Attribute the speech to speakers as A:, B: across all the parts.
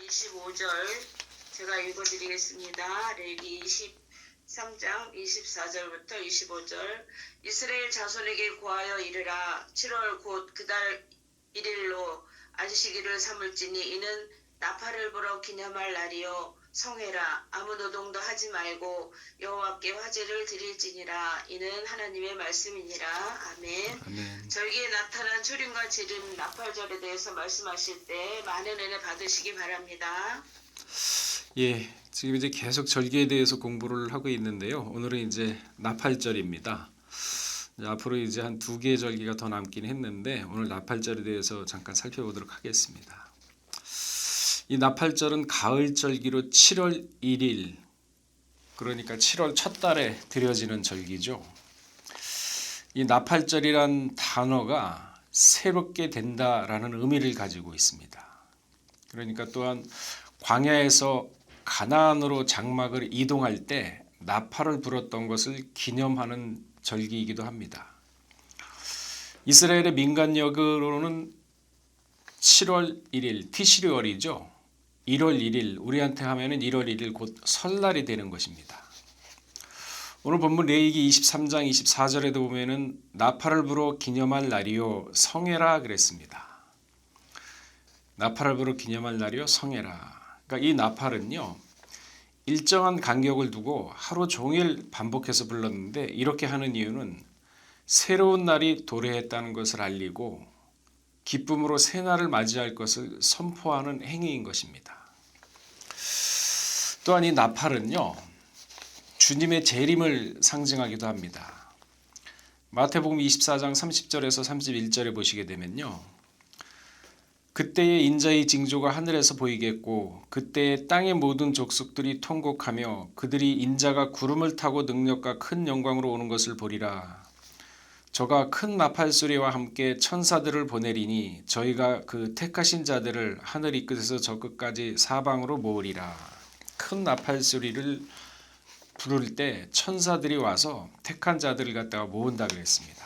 A: 25절 제가 읽어드리겠습니다. 레위기 23장 24절부터 25절. 이스라엘 자손에게 고하여 이르라. 7월 곧 그달 1일로 안식일을 삼을지니 이는 나팔을 불어 기념할 날이요 성회라. 아무 노동도 하지 말고 여호와께 화제를 드릴지니라. 이는 하나님의 말씀이니라. 아멘.
B: 아멘.
A: 절기에 나타난 초림과 재림 나팔절에 대해서 말씀하실 때 많은 은혜 받으시기 바랍니다.
B: 예, 지금 이제 계속 절기에 대해서 공부를 하고 있는데요. 오늘은 이제 나팔절입니다. 앞으로 이제 한 2개의 절기가 더 남긴 했는데 오늘 나팔절에 대해서 잠깐 살펴보도록 하겠습니다. 이 나팔절은 가을절기로 7월 1일, 그러니까 7월 첫 달에 드려지는 절기죠. 이 나팔절이란 단어가 새롭게 된다라는 의미를 가지고 있습니다. 그러니까 또한 광야에서 가나안으로 장막을 이동할 때 나팔을 불었던 것을 기념하는 절기이기도 합니다. 이스라엘의 민간력으로는 7월 1일 티시리월이죠. 1월 1일 우리한테 하면은 1월 1일 곧 설날이 되는 것입니다. 오늘 본문 레위기 23장 24절에도 보면은 나팔을 불어 기념할 날이요 성회라 그랬습니다. 나팔을 불어 기념할 날이요 성회라. 그러니까 이 나팔은요 일정한 간격을 두고 하루 종일 반복해서 불렀는데 이렇게 하는 이유는 새로운 날이 도래했다는 것을 알리고 기쁨으로 새 날을 맞이할 것을 선포하는 행위인 것입니다. 또한 이 나팔은요 주님의 재림을 상징하기도 합니다. 마태복음 24장 30절에서 31절에 보시게 되면요. 그때의 인자의 징조가 하늘에서 보이겠고 그때의 땅의 모든 족속들이 통곡하며 그들이 인자가 구름을 타고 능력과 큰 영광으로 오는 것을 보리라. 저가 큰 나팔 소리와 함께 천사들을 보내리니 저희가 그 택하신 자들을 하늘 이 끝에서 저 끝까지 사방으로 모으리라. 큰 나팔 소리를 부를 때 천사들이 와서 택한 자들을 갖다가 모은다 그랬습니다.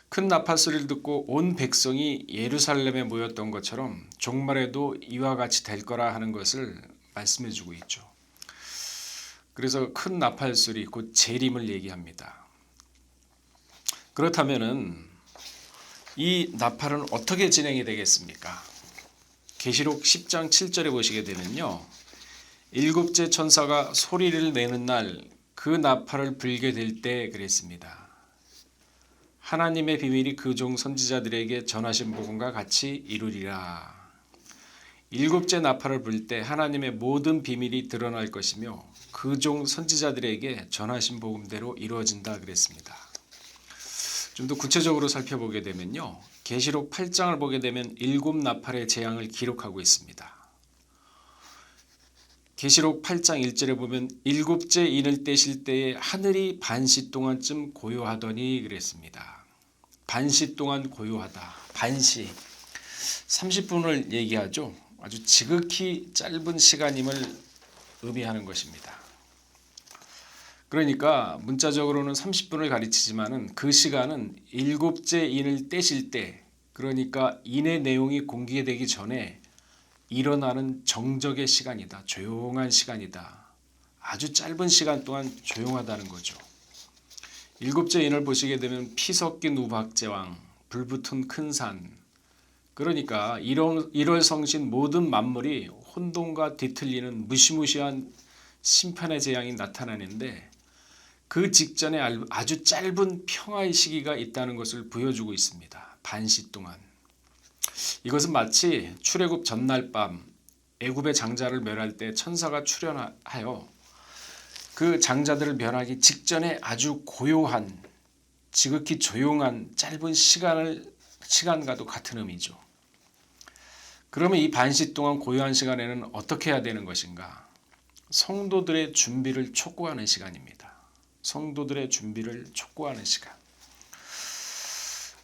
B: 큰 나팔 소리를 듣고 온 백성이 예루살렘에 모였던 것처럼 종말에도 이와 같이 될 거라 하는 것을 말씀해 주고 있죠. 그래서 큰 나팔 소리 곧 재림을 얘기합니다. 그렇다면은 이 나팔은 어떻게 진행이 되겠습니까? 계시록 10장 7절에 보시게 되면요. 일곱째 천사가 소리를 내는 날 그 나팔을 불게 될 때 그랬습니다. 하나님의 비밀이 그 종 선지자들에게 전하신 복음과 같이 이루리라. 일곱째 나팔을 불 때 하나님의 모든 비밀이 드러날 것이며 그 종 선지자들에게 전하신 복음대로 이루어진다 그랬습니다. 좀 더 구체적으로 살펴보게 되면요. 계시록 8장을 보게 되면 7 나팔의 재앙을 기록하고 있습니다. 계시록 8장 1절에 보면 일곱째 인을 떼실 때에 하늘이 반시 동안쯤 고요하더니 그랬습니다. 반시 동안 고요하다. 반시 30분을 얘기하죠. 아주 지극히 짧은 시간임을 의미하는 것입니다. 그러니까 문자적으로는 30분을 가리치지만은 그 시간은 일곱째 인을 떼실 때, 그러니까 인의 내용이 공개되기 전에 일어나는 정적의 시간이다. 조용한 시간이다. 아주 짧은 시간 동안 조용하다는 거죠. 일곱째 인을 보시게 되면 피 섞인 우박제왕, 불붙은 큰 산, 그러니까 1월 성신 모든 만물이 혼돈과 뒤틀리는 무시무시한 심판의 재앙이 나타나는데 그 직전에 아주 짧은 평화의 시기가 있다는 것을 보여주고 있습니다. 반시 동안. 이것은 마치 출애굽 전날 밤 애굽의 장자를 멸할 때 천사가 출현하여 그 장자들을 멸하기 직전에 아주 고요한 지극히 조용한 짧은 시간과도 같은 의미죠. 그러면 이 반시 동안 고요한 시간에는 어떻게 해야 되는 것인가? 성도들의 준비를 촉구하는 시간입니다. 성도들의 준비를 촉구하는 시간.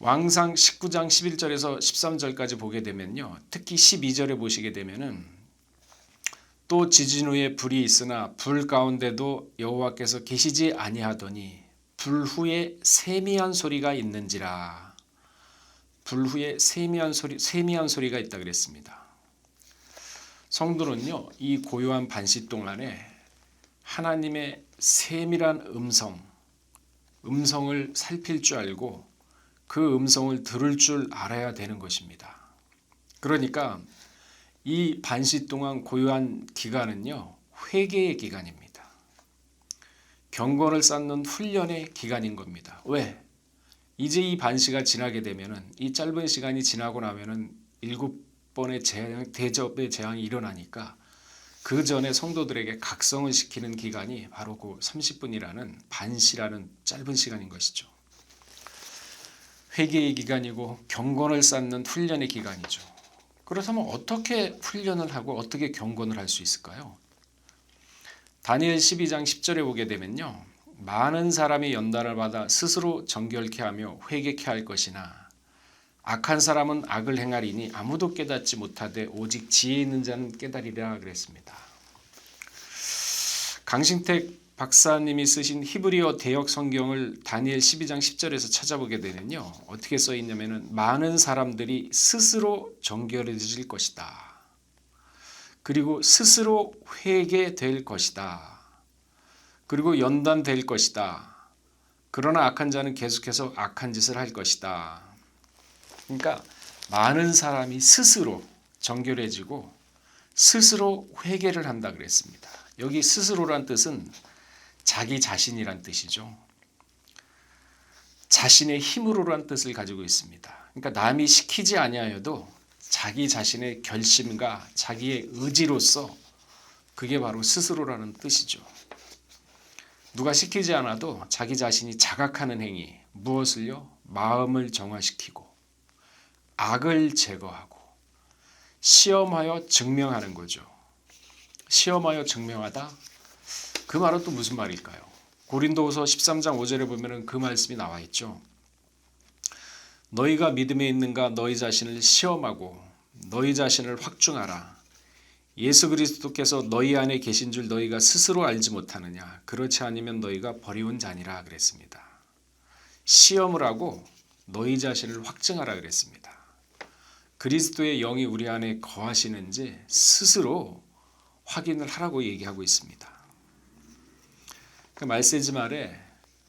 B: 왕상 19장 11절에서 13절까지 보게 되면요. 특히 12절에 보시게 되면은 또 지진 후에 불이 있으나 불 가운데도 여호와께서 계시지 아니하더니 불 후에 세미한 소리가 있는지라. 불 후에 세미한 소리가 있다 그랬습니다. 성도는요, 이 고요한 반시 동안에 하나님의 세밀한 음성을 살필 줄 알고 그 음성을 들을 줄 알아야 되는 것입니다. 그러니까 이 반시 동안 고요한 기간은요, 회개의 기간입니다. 경건을 쌓는 훈련의 기간인 겁니다. 왜? 이제 이 반시가 지나게 되면은, 이 짧은 시간이 지나고 나면은 7번의 대접의 재앙이 일어나니까 그 전에 성도들에게 각성을 시키는 기간이 바로 그 30분이라는 반시라는 짧은 시간인 것이죠. 회개의 기간이고 경건을 쌓는 훈련의 기간이죠. 그렇다면 어떻게 훈련을 하고 어떻게 경건을 할 수 있을까요? 다니엘 12장 10절에 보게 되면요, 많은 사람이 연단을 받아 스스로 정결케 하며 회개케 할 것이나 악한 사람은 악을 행하리니 아무도 깨닫지 못하되 오직 지혜 있는 자는 깨달으리라 그랬습니다. 강신택 박사님이 쓰신 히브리어 대역 성경을 다니엘 12장 10절에서 찾아보게 되면요, 어떻게 써 있냐면은 많은 사람들이 스스로 정결해질 것이다. 그리고 스스로 회개될 것이다. 그리고 연단될 것이다. 그러나 악한 자는 계속해서 악한 짓을 할 것이다. 그러니까 많은 사람이 스스로 정결해지고 스스로 회개를 한다 그랬습니다. 여기 스스로란 뜻은 자기 자신이란 뜻이죠. 자신의 힘으로란 뜻을 가지고 있습니다. 그러니까 남이 시키지 아니하여도 자기 자신의 결심과 자기의 의지로서 그게 바로 스스로라는 뜻이죠. 누가 시키지 않아도 자기 자신이 자각하는 행위, 무엇을요? 마음을 정화시키고 악을 제거하고 시험하여 증명하는 거죠. 시험하여 증명하다? 그 말은 또 무슨 말일까요? 고린도후서 13장 5절에 보면 그 말씀이 나와 있죠. 너희가 믿음에 있는가 너희 자신을 시험하고 너희 자신을 확증하라. 예수 그리스도께서 너희 안에 계신 줄 너희가 스스로 알지 못하느냐. 그렇지 않으면 너희가 버리운 자니라 그랬습니다. 시험을 하고 너희 자신을 확증하라 그랬습니다. 그리스도의 영이 우리 안에 거하시는지 스스로 확인을 하라고 얘기하고 있습니다. 그 말세지 말에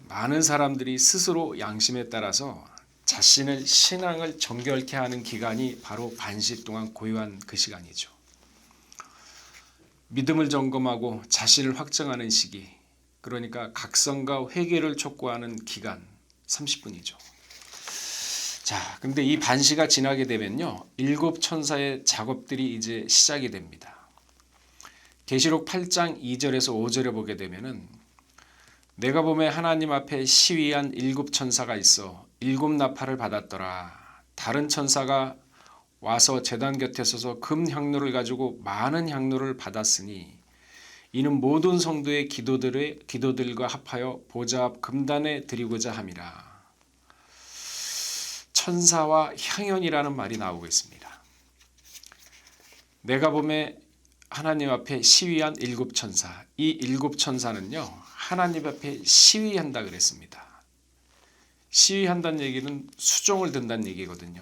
B: 많은 사람들이 스스로 양심에 따라서 자신의 신앙을 정결케 하는 기간이 바로 반시 동안 고요한 그 시간이죠. 믿음을 점검하고 자신을 확정하는 시기, 그러니까 각성과 회개를 촉구하는 기간 30분이죠. 자, 근데 이 반시가 지나게 되면요, 7 천사의 작업들이 이제 시작이 됩니다. 계시록 8장 2절에서 5절에 보게 되면은 내가 보매 하나님 앞에 시위한 7 천사가 있어 7 나팔을 받았더라. 다른 천사가 와서 제단 곁에 서서 금 향로를 가지고 많은 향로를 받았으니 이는 모든 성도의 기도들과 합하여 보좌 앞 금단에 드리고자 함이라. 천사와 향연이라는 말이 나오고 있습니다. 내가 보매 하나님 앞에 시위한 7 천사, 이 7 천사는요 하나님 앞에 시위한다 그랬습니다. 시위한다는 얘기는 수종을 든다는 얘기거든요.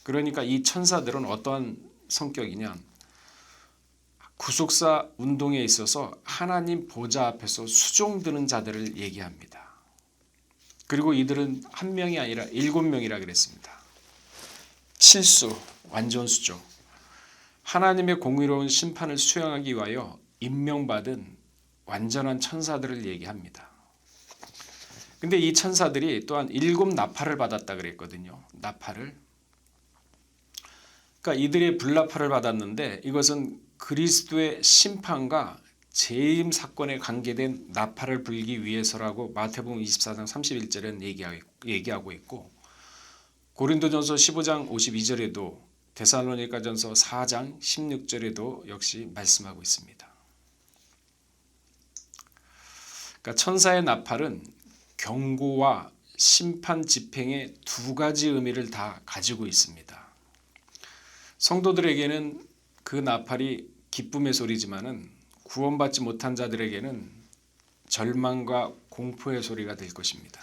B: 그러니까 이 천사들은 어떠한 성격이냐, 구속사 운동에 있어서 하나님 보좌 앞에서 수종드는 자들을 얘기합니다. 그리고 이들은 한 명이 아니라 7명이라 그랬습니다. 칠수, 완전 수종. 하나님의 공의로운 심판을 수행하기 위하여 임명받은 완전한 천사들을 얘기합니다. 근데 이 천사들이 또한 7 나팔을 받았다 그랬거든요. 나팔을. 그러니까 이들의 불나팔을 받았는데 이것은 그리스도의 심판과 재임 사건에 관계된 나팔을 불기 위해서라고 마태복음 24장 31절에는 얘기하고 있고, 고린도전서 15장 52절에도 데살로니가전서 4장 16절에도 역시 말씀하고 있습니다. 그러니까 천사의 나팔은 경고와 심판 집행의 2가지 의미를 다 가지고 있습니다. 성도들에게는 그 나팔이 기쁨의 소리지만은 구원받지 못한 자들에게는 절망과 공포의 소리가 될 것입니다.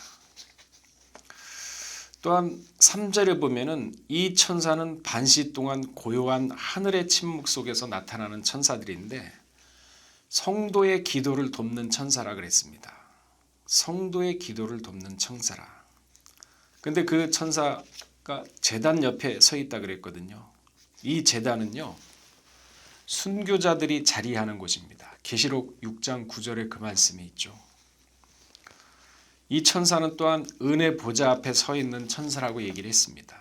B: 또한 3절에 보면은 이 천사는 반시 동안 고요한 하늘의 침묵 속에서 나타나는 천사들인데 성도의 기도를 돕는 천사라 그랬습니다. 성도의 기도를 돕는 천사라. 근데 그 천사가 제단 옆에 서 있다 그랬거든요. 이 제단은요, 순교자들이 자리하는 곳입니다. 계시록 6장 9절에 그 말씀이 있죠. 이 천사는 또한 은혜 보좌 앞에 서 있는 천사라고 얘기를 했습니다.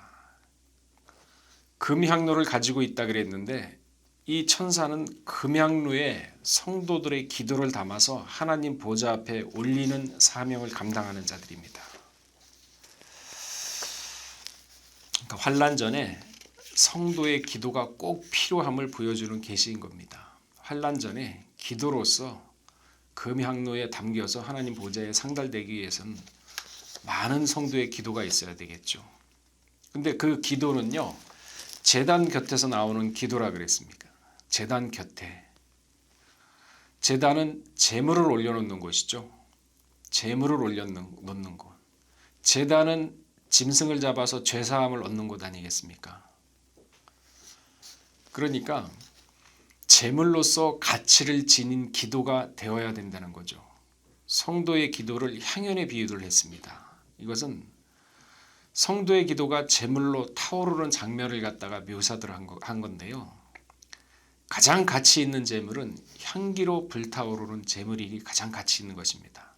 B: 금향로를 가지고 있다 그랬는데 이 천사는 금향로에 성도들의 기도를 담아서 하나님 보좌 앞에 올리는 사명을 감당하는 자들입니다. 그러니까 환난 전에 성도의 기도가 꼭 필요함을 보여주는 계시인 겁니다. 환난 전에 기도로서 금향로에 담겨서 하나님 보좌에 상달되기 위해서는 많은 성도의 기도가 있어야 되겠죠. 근데 그 기도는요, 제단 곁에서 나오는 기도라 그랬습니까? 제단 곁에. 제단은 제물을 올려놓는 곳이죠. 제물을 올려놓는 곳. 제단은 짐승을 잡아서 죄사함을 얻는 곳 아니겠습니까? 그러니까 제물로서 가치를 지닌 기도가 되어야 된다는 거죠. 성도의 기도를 향연에 비유를 했습니다. 이것은 성도의 기도가 제물로 타오르는 장면을 갖다가 묘사를 한 건데요. 가장 가치 있는 제물은 향기로 불타오르는 제물이 가장 가치 있는 것입니다.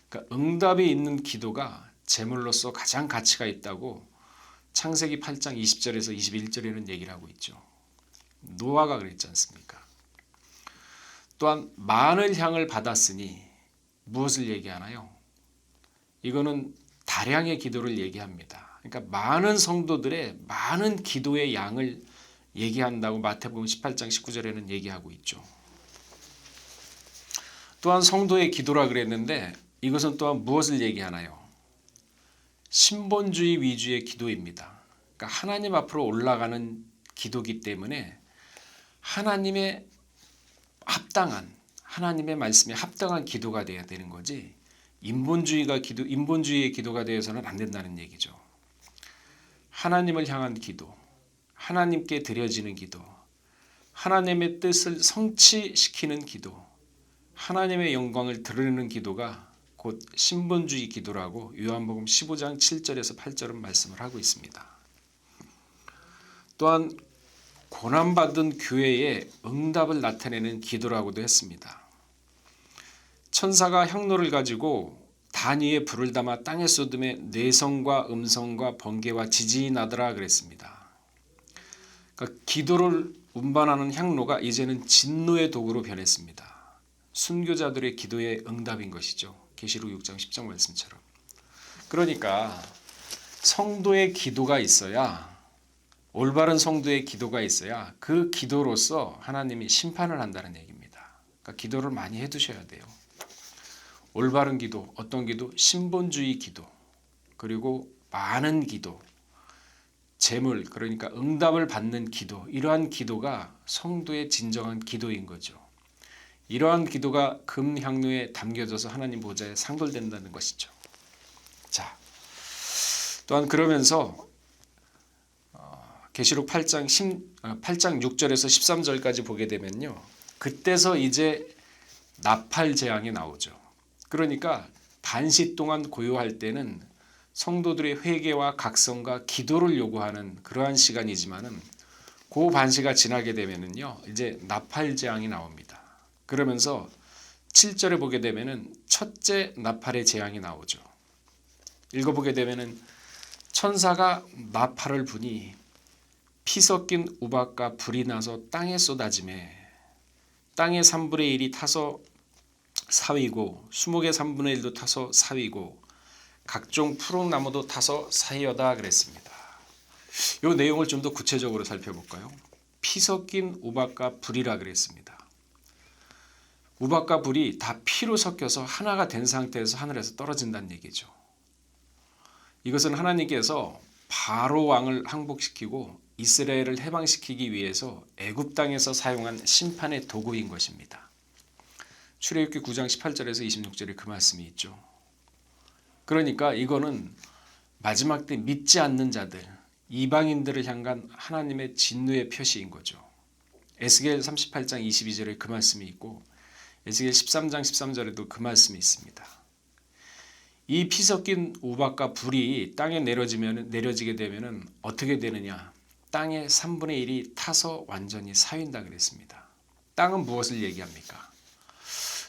B: 그러니까 응답이 있는 기도가 제물로서 가장 가치가 있다고 창세기 8장 20절에서 21절에는 얘기를 하고 있죠. 노아가 그랬지 않습니까? 또한 마늘 향을 받았으니 무엇을 얘기하나요? 이거는 다량의 기도를 얘기합니다. 그러니까 많은 성도들의 많은 기도의 양을 얘기한다고 마태복음 18장 19절에는 얘기하고 있죠. 또한 성도의 기도라 그랬는데 이것은 또한 무엇을 얘기하나요? 신본주의 위주의 기도입니다. 그러니까 하나님 앞으로 올라가는 기도기 때문에 하나님의 합당한, 하나님의 말씀에 합당한 기도가 돼야 되는 거지, 인본주의의 기도가 되어서는 안 된다는 얘기죠. 하나님을 향한 기도, 하나님께 드려지는 기도, 하나님의 뜻을 성취시키는 기도, 하나님의 영광을 드러내는 기도가 곧 신본주의 기도라고 요한복음 15장 7절에서 8절은 말씀을 하고 있습니다. 또한 고난받은 교회의 응답을 나타내는 기도라고도 했습니다. 천사가 향로를 가지고 단 위에 불을 담아 땅에 쏟음에 뇌성과 음성과 번개와 지진이 나더라 그랬습니다. 그러니까 기도를 운반하는 향로가 이제는 진노의 도구로 변했습니다. 순교자들의 기도의 응답인 것이죠. 계시록 6장 10장 말씀처럼. 그러니까 성도의 기도가 있어야, 올바른 성도의 기도가 있어야 그 기도로서 하나님이 심판을 한다는 얘기입니다. 그러니까 기도를 많이 해두셔야 돼요. 올바른 기도, 어떤 기도? 신본주의 기도, 그리고 많은 기도, 재물, 그러니까 응답을 받는 기도, 이러한 기도가 성도의 진정한 기도인 거죠. 이러한 기도가 금향로에 담겨져서 하나님 보좌에 상돌된다는 것이죠. 자, 또한 그러면서 계시록 8장 6절에서 13절까지 보게 되면요, 그때서 이제 나팔 재앙이 나오죠. 그러니까 반시 동안 고요할 때는 성도들의 회개와 각성과 기도를 요구하는 그러한 시간이지만은 그 반시가 지나게 되면은요, 이제 나팔 재앙이 나옵니다. 그러면서 7절에 보게 되면은 첫째 나팔의 재앙이 나오죠. 읽어보게 되면은 천사가 나팔을 부니 피 섞인 우박과 불이 나서 땅에 쏟아지매 땅의 3분의 1이 타서 사위고 수목의 3분의 1도 타서 사위고 각종 푸른 나무도 타서 사이어다 그랬습니다. 이 내용을 좀 더 구체적으로 살펴볼까요? 피 섞인 우박과 불이라 그랬습니다. 우박과 불이 다 피로 섞여서 하나가 된 상태에서 하늘에서 떨어진다는 얘기죠. 이것은 하나님께서 바로 왕을 항복시키고 이스라엘을 해방시키기 위해서 애굽 땅에서 사용한 심판의 도구인 것입니다. 출애굽기 9장 18절에서 26절에 그 말씀이 있죠. 그러니까 이거는 마지막 때 믿지 않는 자들, 이방인들을 향한 하나님의 진노의 표시인 거죠. 에스겔 38장 22절에 그 말씀이 있고 에스겔 13장 13절에도 그 말씀이 있습니다. 이 피 섞인 우박과 불이 땅에 내려지게 되면 어떻게 되느냐? 땅의 3분의 1이 타서 완전히 사윈다 그랬습니다. 땅은 무엇을 얘기합니까?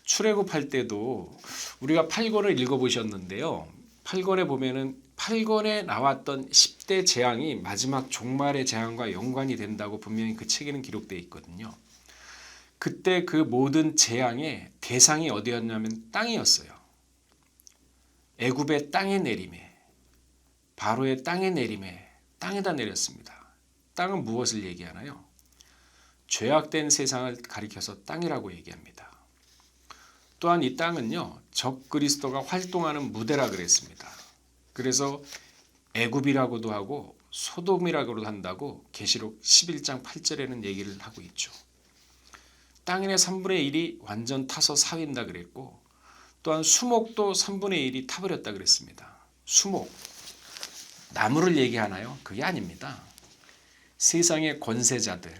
B: 출애굽할 때도 우리가 8권을 읽어보셨는데요. 8권에 보면은 8권에 나왔던 10대 재앙이 마지막 종말의 재앙과 연관이 된다고 분명히 그 책에는 기록되어 있거든요. 그때 그 모든 재앙의 대상이 어디였냐면 땅이었어요. 애굽의 땅에 내림에, 바로의 땅에 내림에, 땅에다 내렸습니다. 땅은 무엇을 얘기하나요? 죄악된 세상을 가리켜서 땅이라고 얘기합니다. 또한 이 땅은요, 적 그리스도가 활동하는 무대라 그랬습니다. 그래서 애굽이라고도 하고 소돔이라고도 한다고 계시록 11장 8절에는 얘기를 하고 있죠. 땅인의 3분의 1이 완전 타서 사윈다 그랬고 또한 수목도 3분의 1이 타버렸다 그랬습니다. 수목, 나무를 얘기하나요? 그게 아닙니다. 세상의 권세자들,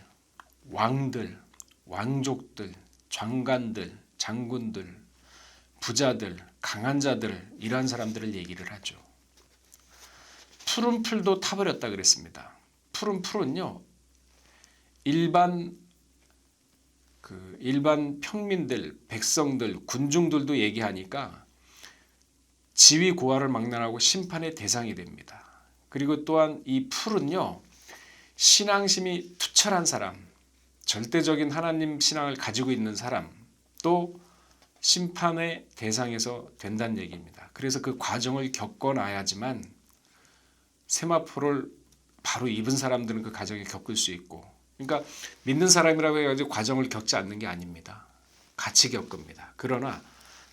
B: 왕들, 왕족들, 장관들, 장군들, 부자들, 강한 자들 이러한 사람들을 얘기를 하죠. 푸른 풀도 타버렸다 그랬습니다. 푸른 풀은요, 일반 평민들, 백성들, 군중들도 얘기하니까 지위 고하를 막론하고 심판의 대상이 됩니다. 그리고 또한 이 풀은요, 신앙심이 투철한 사람, 절대적인 하나님 신앙을 가지고 있는 사람, 또 심판의 대상에서 된다는 얘기입니다. 그래서 그 과정을 겪어놔야지만 세마포를 바로 입은 사람들은 그 과정을 겪을 수 있고, 그러니까 믿는 사람이라고 해가지고 과정을 겪지 않는 게 아닙니다. 같이 겪습니다. 그러나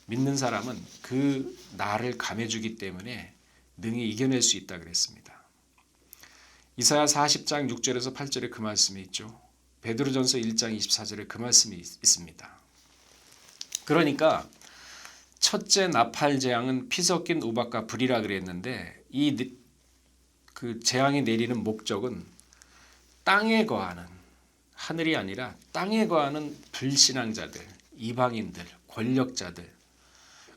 B: 믿는 사람은 그 나를 감해주기 때문에 능히 이겨낼 수 있다 그랬습니다. 이사야 40장 6절에서 8절에 그 말씀이 있죠. 베드로전서 1장 24절에 그 말씀이 있습니다. 그러니까 첫째 나팔 재앙은 피 섞인 우박과 불이라 그랬는데 그 재앙이 내리는 목적은 땅에 거하는, 하늘이 아니라 땅에 거하는 불신앙자들, 이방인들, 권력자들,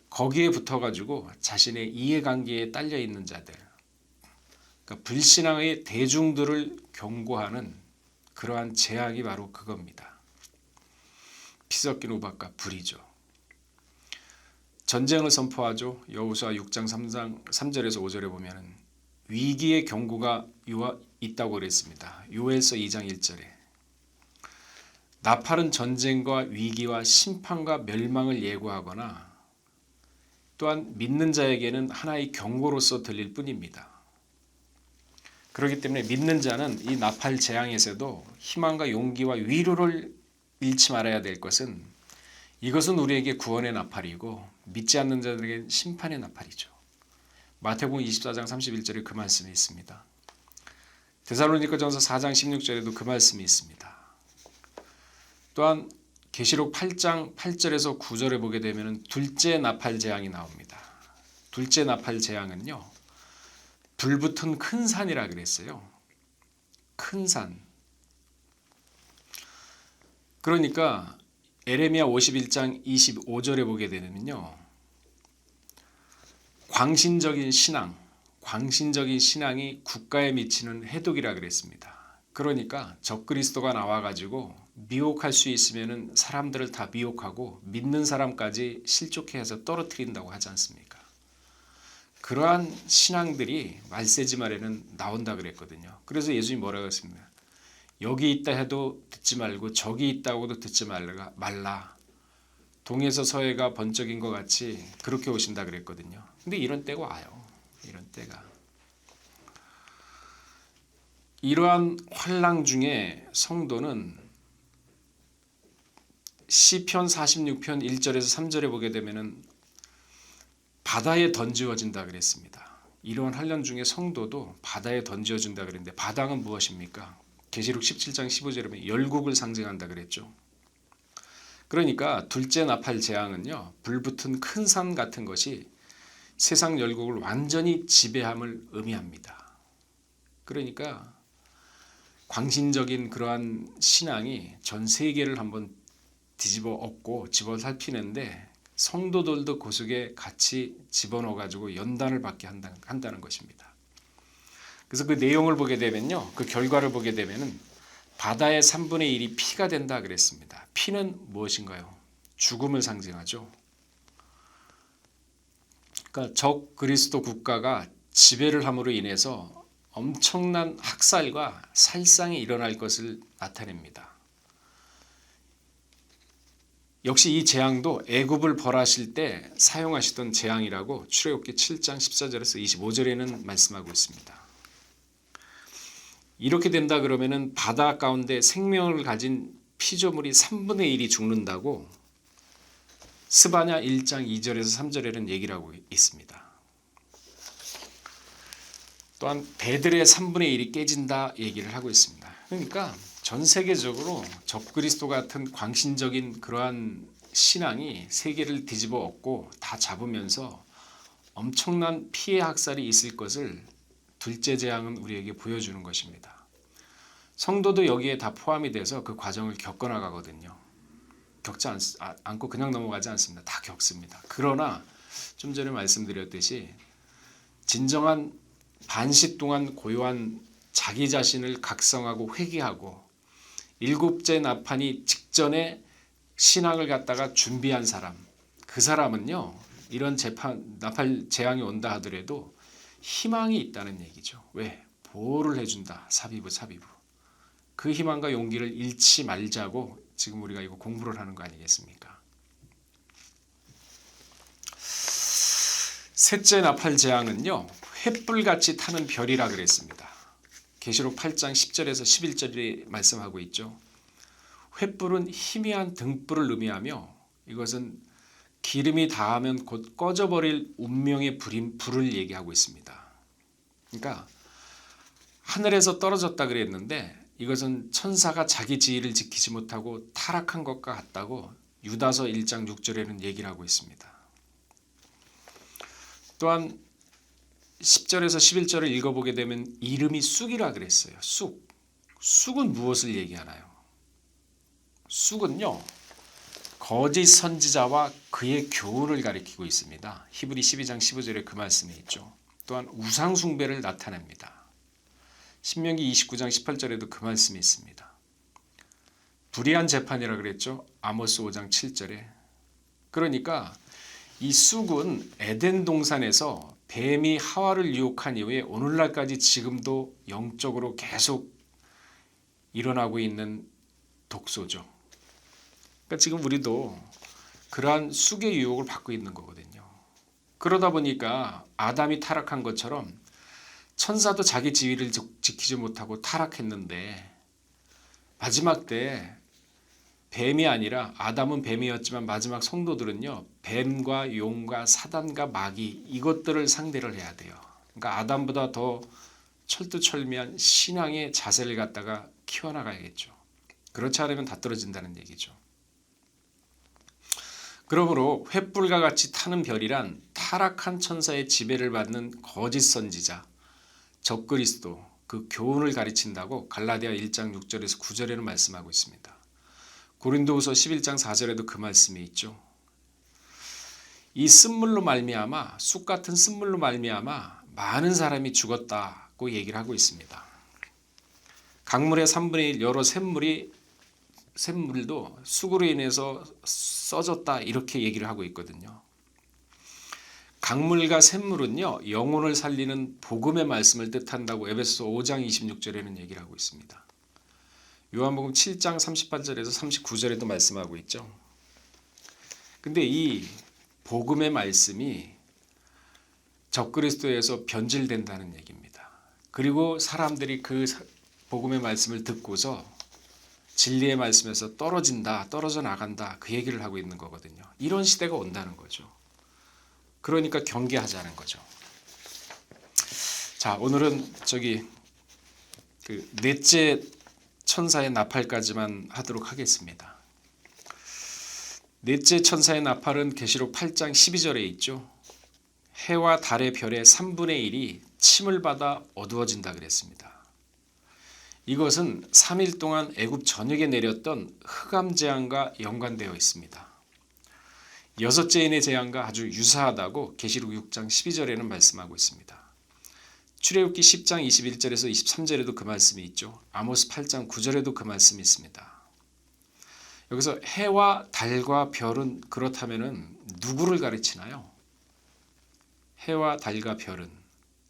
B: 거기에 붙어가지고 자신의 이해관계에 딸려 있는 자들, 그러니까 불신앙의 대중들을 경고하는 그러한 재앙이 바로 그겁니다. 피 섞인 우박과 불이죠. 전쟁을 선포하죠. 여호수아 6장 3절에서 5절에 보면은 위기의 경고가 있다고 그랬습니다. 요엘서 2장 1절에 나팔은 전쟁과 위기와 심판과 멸망을 예고하거나 또한 믿는 자에게는 하나의 경고로서 들릴 뿐입니다. 그렇기 때문에 믿는 자는 이 나팔 재앙에서도 희망과 용기와 위로를 잃지 말아야 될 것은 이것은 우리에게 구원의 나팔이고 믿지 않는 자들에게 심판의 나팔이죠. 마태복음 24장 31절에 그 말씀이 있습니다. 데살로니가전서 4장 16절에도 그 말씀이 있습니다. 또한 계시록 8장 8절에서 9절에 보게 되면 둘째 나팔 재앙이 나옵니다. 둘째 나팔 재앙은요, 불붙은 큰 산이라 그랬어요. 큰 산. 그러니까 에레미야 51장 25절에 보게 되면요, 광신적인 신앙이 국가에 미치는 해독이라 그랬습니다. 그러니까 적그리스도가 나와가지고 미혹할 수 있으면은 사람들을 다 미혹하고 믿는 사람까지 실족해 해서 떨어뜨린다고 하지 않습니까? 그러한 신앙들이 말세지말에는 나온다 그랬거든요. 그래서 예수님이 뭐라고 했습니까? 여기 있다 해도 듣지 말고 저기 있다고도 듣지 말라. 동에서 서해가 번쩍인 것 같이 그렇게 오신다 그랬거든요. 근데 이런 때가 와요. 이런 때가. 이러한 환랑 중에 성도는 시편 46편 1절에서 3절에 보게 되면은 바다에 던지어진다 그랬습니다. 이러한 환란 중에 성도도 바다에 던지어진다 그랬는데 바다는 무엇입니까? 계시록 17장 15절에 보면 열국을 상징한다 그랬죠. 그러니까 둘째 나팔 재앙은요, 불붙은 큰 산 같은 것이 세상 열국을 완전히 지배함을 의미합니다. 그러니까 광신적인 그러한 신앙이 전 세계를 한번 뒤집어 엎고 집어살피는데 성도들도 그 속에 같이 집어넣어 가지고 연단을 받게 한다는 것입니다. 그래서 그 내용을 보게 되면요, 그 결과를 보게 되면은 바다의 3분의 1이 피가 된다 그랬습니다. 피는 무엇인가요? 죽음을 상징하죠. 그러니까 적 그리스도 국가가 지배를 함으로 인해서 엄청난 학살과 살상이 일어날 것을 나타냅니다. 역시 이 재앙도 애굽을 벌하실 때 사용하시던 재앙이라고 출애굽기 7장 14절에서 25절에는 말씀하고 있습니다. 이렇게 된다 그러면은 바다 가운데 생명을 가진 피조물이 3분의 1이 죽는다고 스바냐 1장 2절에서 3절에는 얘기를 하고 있습니다. 또한 배들의 3분의 1이 깨진다 얘기를 하고 있습니다. 그러니까 전 세계적으로 적그리스도 같은 광신적인 그러한 신앙이 세계를 뒤집어 엎고 다 잡으면서 엄청난 피해 학살이 있을 것을 둘째 재앙은 우리에게 보여주는 것입니다. 성도도 여기에 다 포함이 돼서 그 과정을 겪어나가거든요. 겪지 않고 그냥 넘어가지 않습니다. 다 겪습니다. 그러나 좀 전에 말씀드렸듯이 진정한 반시 동안 고요한 자기 자신을 각성하고 회개하고 일곱째 나판이 직전에 신앙을 갖다가 준비한 사람, 그 사람은요 이런 나팔 재앙이 온다 하더라도 희망이 있다는 얘기죠. 왜? 보호를 해준다. 사비부. 그 희망과 용기를 잃지 말자고 지금 우리가 이거 공부를 하는 거 아니겠습니까? 셋째 나팔 재앙은요 횃불같이 타는 별이라 그랬습니다. 계시록 8장 10절에서 11절이 말씀하고 있죠. 횃불은 희미한 등불을 의미하며 이것은 기름이 닿으면 곧 꺼져버릴 운명의 불을 얘기하고 있습니다. 그러니까 하늘에서 떨어졌다 그랬는데 이것은 천사가 자기 지위를 지키지 못하고 타락한 것과 같다고 유다서 1장 6절에는 얘기를 하고 있습니다. 또한 10절에서 11절을 읽어보게 되면 이름이 쑥이라 그랬어요. 쑥은 무엇을 얘기하나요? 쑥은요 거짓 선지자와 그의 교훈을 가리키고 있습니다. 히브리 12장 15절에 그 말씀이 있죠. 또한 우상 숭배를 나타냅니다. 신명기 29장 18절에도 그 말씀이 있습니다. 불의한 재판이라 그랬죠. 아모스 5장 7절에. 그러니까 이 쑥은 에덴 동산에서 뱀이 하와를 유혹한 이후에 오늘날까지 지금도 영적으로 계속 일어나고 있는 독소죠. 그러니까 지금 우리도 그러한 쑥의 유혹을 받고 있는 거거든요. 그러다 보니까 아담이 타락한 것처럼 천사도 자기 지위를 지키지 못하고 타락했는데 마지막 때 뱀이 아니라 아담은 뱀이었지만 마지막 성도들은요 뱀과 용과 사단과 마귀 이것들을 상대를 해야 돼요. 그러니까 아담보다 더 철두철미한 신앙의 자세를 갖다가 키워나가야겠죠. 그렇지 않으면 다 떨어진다는 얘기죠. 그러므로 횃불과 같이 타는 별이란 타락한 천사의 지배를 받는 거짓 선지자 적그리스도 그 교훈을 가르친다고 갈라디아 1장 6절에서 9절에는 말씀하고 있습니다. 고린도후서 11장 4절에도 그 말씀이 있죠. 이 쓴물로 말미암아 쑥 같은 쓴물로 말미암아 많은 사람이 죽었다고 얘기를 하고 있습니다. 강물의 3분의 1 여러 샘물도 쑥으로 인해서 써졌다 이렇게 얘기를 하고 있거든요. 강물과 샘물은요 영혼을 살리는 복음의 말씀을 뜻한다고 에베소서 5장 26절에는 얘기를 하고 있습니다. 요한복음 7장 38절에서 39절에도 말씀하고 있죠. 근데 이 복음의 말씀이 적그리스도에서 변질된다는 얘기입니다. 그리고 사람들이 그 복음의 말씀을 듣고서 진리의 말씀에서 떨어져 나간다 그 얘기를 하고 있는 거거든요. 이런 시대가 온다는 거죠. 그러니까 경계하자는 거죠. 자, 오늘은 그 넷째 천사의 나팔까지만 하도록 하겠습니다. 넷째 천사의 나팔은 계시록 8장 12절에 있죠. 해와 달의 별의 3분의 1이 침을 받아 어두워진다 그랬습니다. 이것은 3일 동안 애굽 전역에 내렸던 흑암 재앙과 연관되어 있습니다. 여섯째 인의 재앙과 아주 유사하다고 계시록 6장 12절에는 말씀하고 있습니다. 출애굽기 10장 21절에서 23절에도 그 말씀이 있죠. 아모스 8장 9절에도 그 말씀이 있습니다. 여기서 해와 달과 별은 그렇다면은 누구를 가르치나요? 해와 달과 별은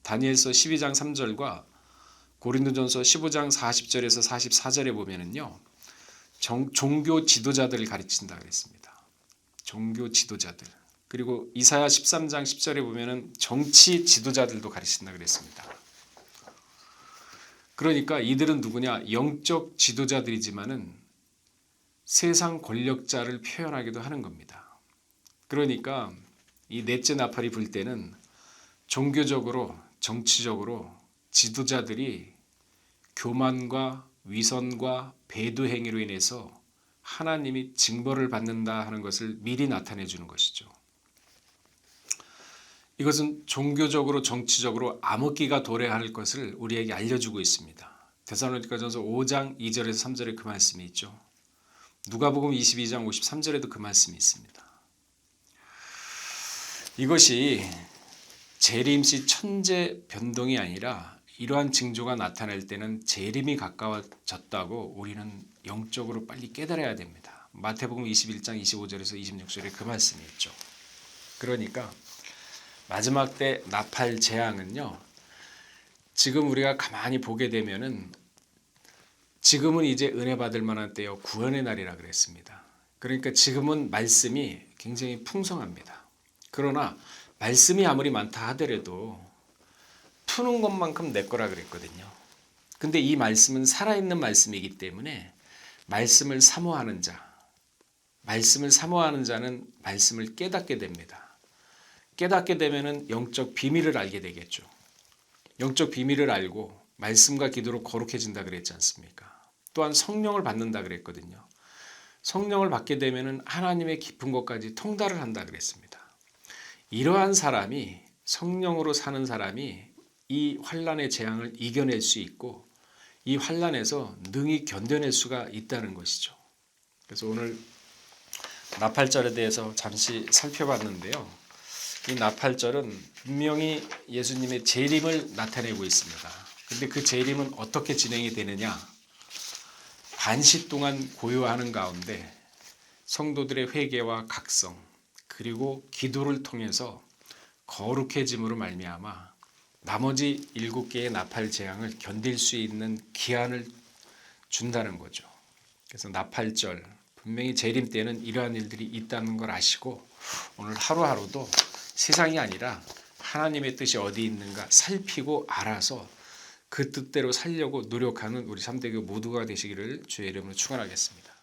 B: 다니엘서 12장 3절과 고린도전서 15장 40절에서 44절에 보면은요. 종교 지도자들을 가르친다 그랬습니다. 종교 지도자들. 그리고 이사야 13장 10절에 보면은 정치 지도자들도 가르친다 그랬습니다. 그러니까 이들은 누구냐? 영적 지도자들이지만은 세상 권력자를 표현하기도 하는 겁니다. 그러니까 이 넷째 나팔이 불 때는 종교적으로 정치적으로 지도자들이 교만과 위선과 배도 행위로 인해서 하나님이 징벌을 받는다 하는 것을 미리 나타내 주는 것이죠. 이것은 종교적으로 정치적으로 암흑기가 도래할 것을 우리에게 알려주고 있습니다. 데살로니가전서 5장 2절에서 3절에 그 말씀이 있죠. 누가복음 22장 53절에도 그 말씀이 있습니다. 이것이 재림시 천재 변동이 아니라 이러한 징조가 나타날 때는 재림이 가까워졌다고 우리는 영적으로 빨리 깨달아야 됩니다. 마태복음 21장 25절에서 26절에 그 말씀이 있죠. 그러니까 마지막 때 나팔 재앙은요. 지금 우리가 가만히 보게 되면은 지금은 이제 은혜 받을 만한 때요. 구원의 날이라 그랬습니다. 그러니까 지금은 말씀이 굉장히 풍성합니다. 그러나 말씀이 아무리 많다 하더라도 푸는 것만큼 내 거라 그랬거든요. 근데 이 말씀은 살아있는 말씀이기 때문에 말씀을 사모하는 자는 말씀을 깨닫게 됩니다. 깨닫게 되면은 영적 비밀을 알게 되겠죠. 영적 비밀을 알고 말씀과 기도로 거룩해진다 그랬지 않습니까? 또한 성령을 받는다 그랬거든요. 성령을 받게 되면은 하나님의 깊은 것까지 통달을 한다 그랬습니다. 이러한 사람이 성령으로 사는 사람이 이 환난의 재앙을 이겨낼 수 있고 이 환난에서 능히 견뎌낼 수가 있다는 것이죠. 그래서 오늘 나팔절에 대해서 잠시 살펴봤는데요. 이 나팔절은 분명히 예수님의 재림을 나타내고 있습니다. 근데 그 재림은 어떻게 진행이 되느냐? 반시 동안 고요하는 가운데 성도들의 회개와 각성 그리고 기도를 통해서 거룩해짐으로 말미암아 나머지 7개의 나팔 재앙을 견딜 수 있는 기한을 준다는 거죠. 그래서 나팔절 분명히 재림 때는 이러한 일들이 있다는 걸 아시고 오늘 하루하루도 세상이 아니라 하나님의 뜻이 어디 있는가 살피고 알아서 그 뜻대로 살려고 노력하는 우리 3대교 모두가 되시기를 주의 이름으로 축원하겠습니다.